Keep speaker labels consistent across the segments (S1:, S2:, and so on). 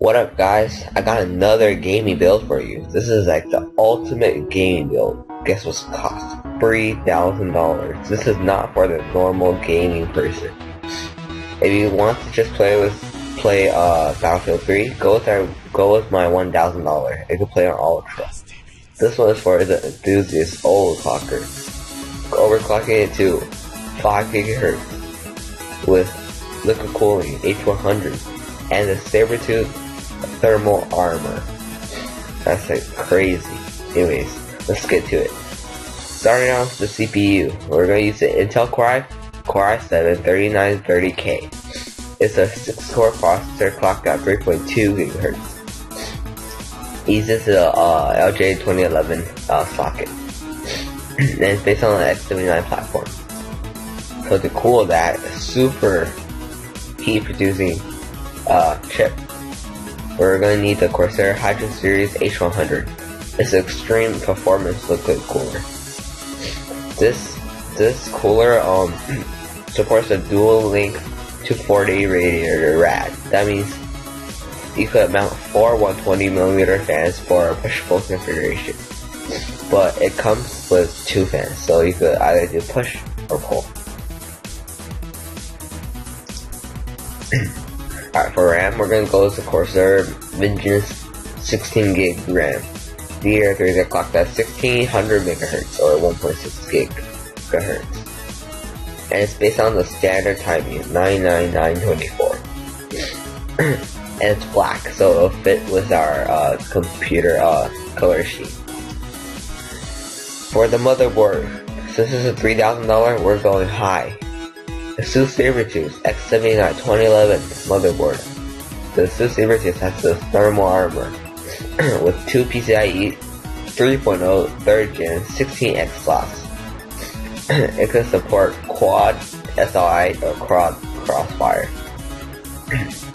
S1: What up guys, I got another gaming build for you. This is like the ultimate gaming build. Guess what's cost? $3,000. This is not for the normal gaming person. If you want to just play Battlefield 3, go with my $1,000. You can play on Ultra. This one is for the enthusiast overclocker. Overclocking it to 5 GHz with liquid cooling H100 and the Sabertooth thermal armor. That's like crazy. Anyways, let's get to it. Starting off with the CPU, we're going to use the Intel Core i7-3930K. It's a 6-core processor clocked at 3.2 GHz. Uses the LJ2011 socket. And it's based on the X79 platform. So to cool that super heat producing chip, we're going to need the Corsair Hydro Series H100. It's an extreme performance liquid cooler. This cooler supports a dual link 240 radiator rad. That means you could mount 4 120mm fans for push-pull configuration. But it comes with 2 fans, so you could either do push or pull. Alright, for RAM, we're going to go with the Corsair Vengeance 16GB RAM. DDR3 is clocked at 1600 MHz or 1.6 GHz. And it's based on the standard timing 99924. And it's black, so it'll fit with our computer color sheet. For the motherboard, since this is $3,000, we're going high. ASUS Sabertooth X79 2011 motherboard. The ASUS Sabertooth has the thermal armor with 2 PCIe 3.0 3rd gen 16X slots. It can support quad SLI or quad crossfire.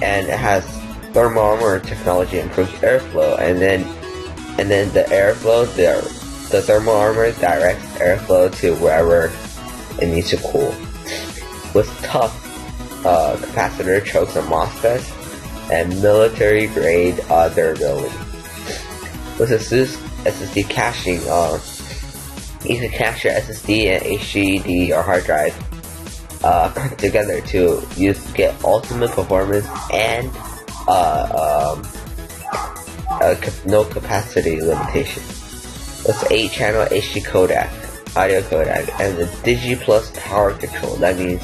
S1: And it has thermal armor technology improves airflow, and then the airflow, the thermal armor directs airflow to wherever it needs to cool. With tough capacitor chokes and MOSFETs and military grade durability. With ASUS SSD caching, you can cache your SSD and HDD or hard drive together to get ultimate performance and no capacity limitation. With 8-channel HD codec, audio codec, and the Digi Plus power control. That means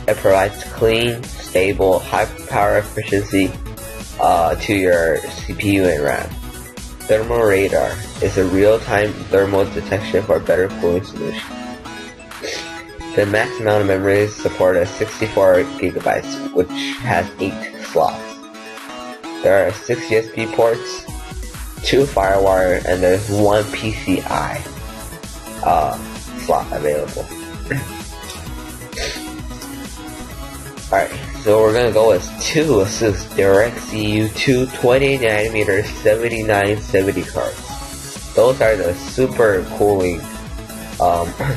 S1: it provides clean, stable, high power efficiency to your CPU and RAM. Thermal radar is a real-time thermal detection for a better cooling solution. The max amount of memory supported 64 GB, which has 8 slots. There are 6 USB ports, 2 FireWire, and there's 1 PCI slot available. Alright, so we're gonna go with 2 ASUS DirectCU 2 20nm 7970 cards. Those are the super cooling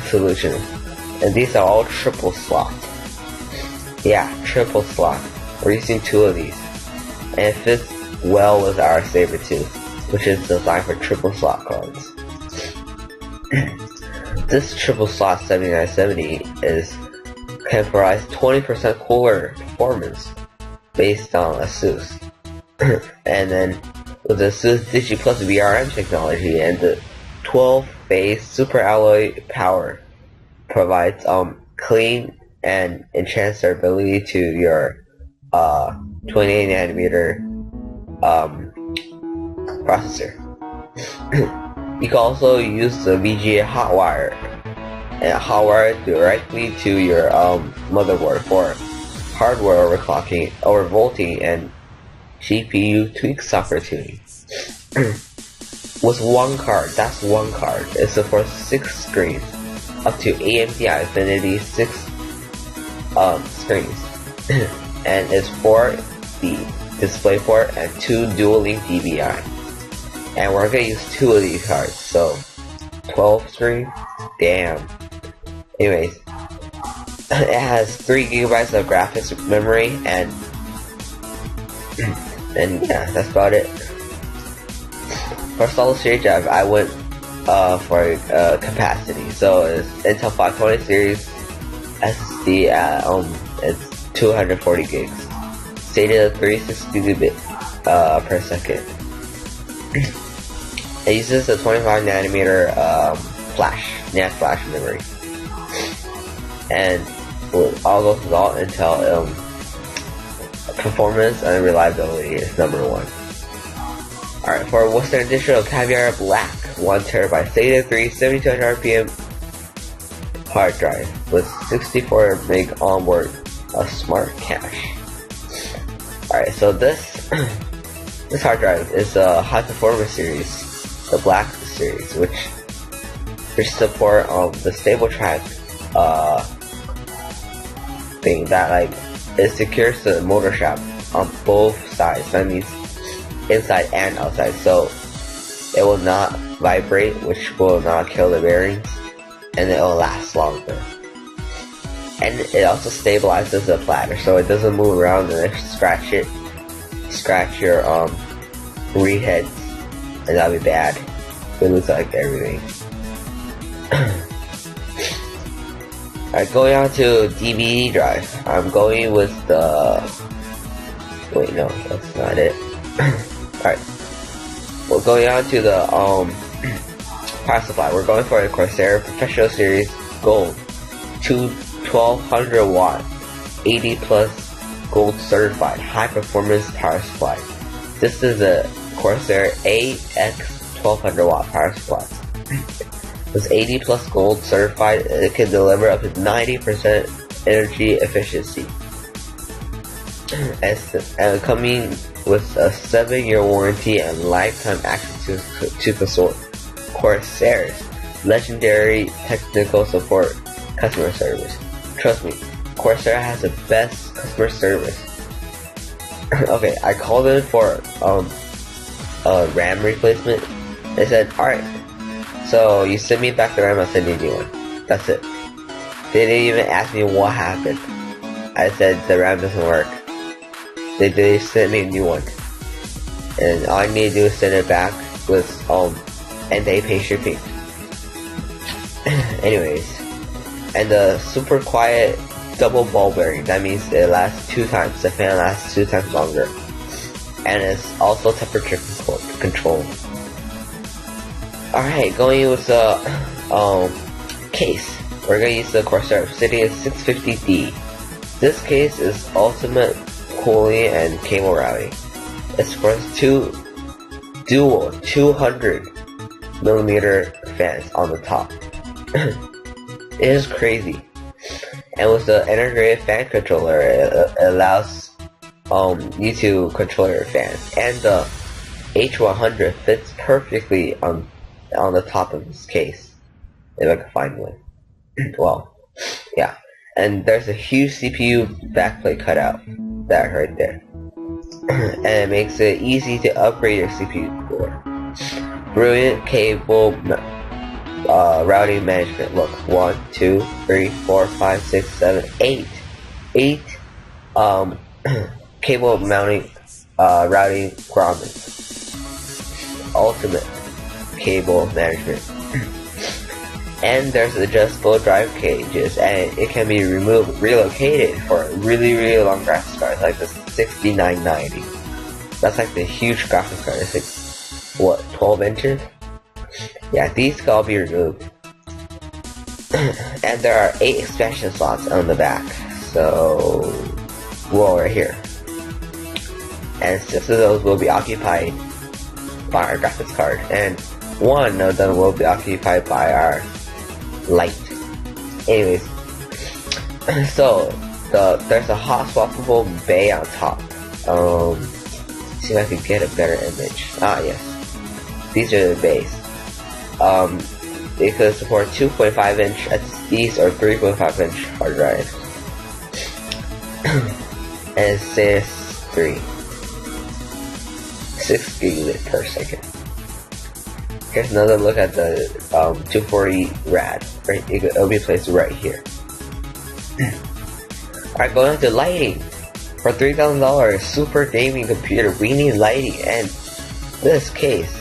S1: solutions, and these are all triple slot. Yeah, triple slot. We're using 2 of these, and it fits well with our Sabertooth, which is designed for triple slot cards. This triple slot 7970 can provide 20% cooler performance based on ASUS. And then with the ASUS Digi Plus VRM technology and the 12-phase super alloy power provides clean and enhanced durability to your 28nm processor. You can also use the VGA hot wire and hotwire directly to your motherboard for hardware overclocking, overvolting, and GPU tweak software tuning. With 1 card, that's 1 card. It supports 6 screens, up to AMD Infinity 6 screens, and it's for the DisplayPort and 2 dual link DVI. And we're gonna use 2 of these cards, so 12 screens. Damn. Anyways, it has 3 GB of graphics memory and And yeah, that's about it. For solid state drive, I went for capacity. So it's Intel 520 series SSD at it's 240 gigs. Stated 360 gigabit per second. It uses a 25 nanometer NAND flash memory, and all those is all Intel. Performance and reliability is #1. Alright, for Western Edition of Caviar Black, 1TB SATA 3 7200 RPM hard drive with 64 meg onboard smart cache. Alright, so this this hard drive is a high performance series, the Black series, which support the stable track thing that like it secures the motor shaft on both sides. That means inside and outside, so it will not vibrate, which will not kill the bearings, and it will last longer. And it also stabilizes the platter, so it doesn't move around and scratch your read heads, and that'll be bad. It looks like everything. Alright, going on to DVD drive. I'm going with the... Wait, no, that's not it. Alright. We're going on to the power supply. We're going for a Corsair Professional Series Gold 1200 watt 80 plus gold certified high performance power supply. This is a Corsair AX 1200 watt power supply. With 80 plus gold certified, it can deliver up to 90% energy efficiency. And coming with a 7-year warranty and lifetime access to the Corsair's legendary technical support customer service. Trust me, Corsair has the best customer service. Okay, I called in for a RAM replacement. They said, alright, so you send me back the RAM, I'll send you a new one. That's it. They didn't even ask me what happened. I said the RAM doesn't work. They sent me a new one. And all I need to do is send it back with and they pay shipping. Anyways. And the super quiet double ball bearing, that means it lasts 2 times. The fan lasts 2 times longer. And it's also temperature controlled. Alright, going with the case. We're gonna use the Corsair Obsidian 650D. This case is ultimate cooling and cable routing. It supports 2 dual 200mm fans on the top. It is crazy. And with the integrated fan controller, it allows you to control your fans. And the H100 fits perfectly on the top of this case, if I can find one. Well, yeah. And there's a huge CPU backplate cutout that right there. And it makes it easy to upgrade your CPU core. Brilliant cable routing management. Look, 1, 2, 3, 4, 5, 6, 7, 8 cable mounting routing grommets. Ultimate cable management. And there's adjustable drive cages, and it can be relocated for really long graphics cards, like the 6990. That's like the huge graphics card. It's like, what, 12 inches? Yeah, these can all be removed. And there are 8 expansion slots on the back. So, well, right here. And 6 of those will be occupied by our graphics card, and 1 of them will be occupied by our light. Anyways, so there's a hot swappable bay on top. See if I can get a better image. Ah, yes. These are the bays. It could support 2.5-inch SSDs or 3.5-inch hard drives. And it says 6 gigabit per second. Here's another look at the 240 rad. Right, it'll be placed right here. Alright, going on to lighting. For $3,000 super gaming computer, we need lighting, and this case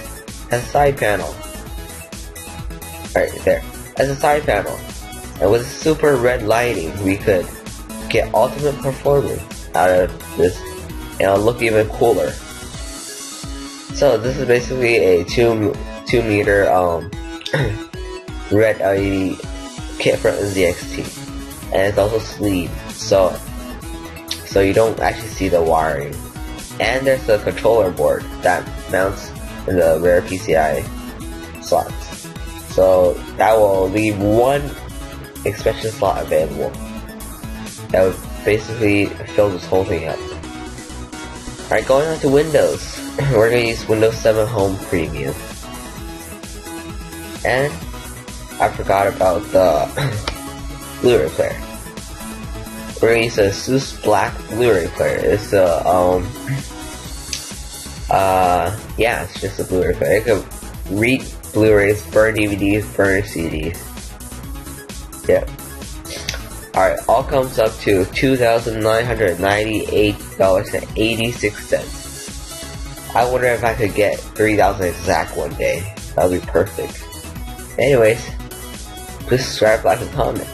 S1: has a side panel. Right there, as a side panel. And with super red lighting, we could get ultimate performance out of this, and it'll look even cooler. So this is basically a 2 meter red LED kit from NZXT, and it's also sleeved, so you don't actually see the wiring. And there's a controller board that mounts in the rear PCI slots, so that will leave one expansion slot available. That would basically fill this whole thing up. Alright, going on to Windows. We're going to use Windows 7 Home Premium. And I forgot about the Blu-ray player. We're going to use a ASUS Black Blu-ray player. It's a, yeah, it's just a Blu-ray player. It can read Blu-rays, burn DVDs, burn CDs. Yep. Alright, all comes up to $2,998.86. I wonder if I could get 3,000 exact one day. That would be perfect. Anyways, please subscribe, like, and comment.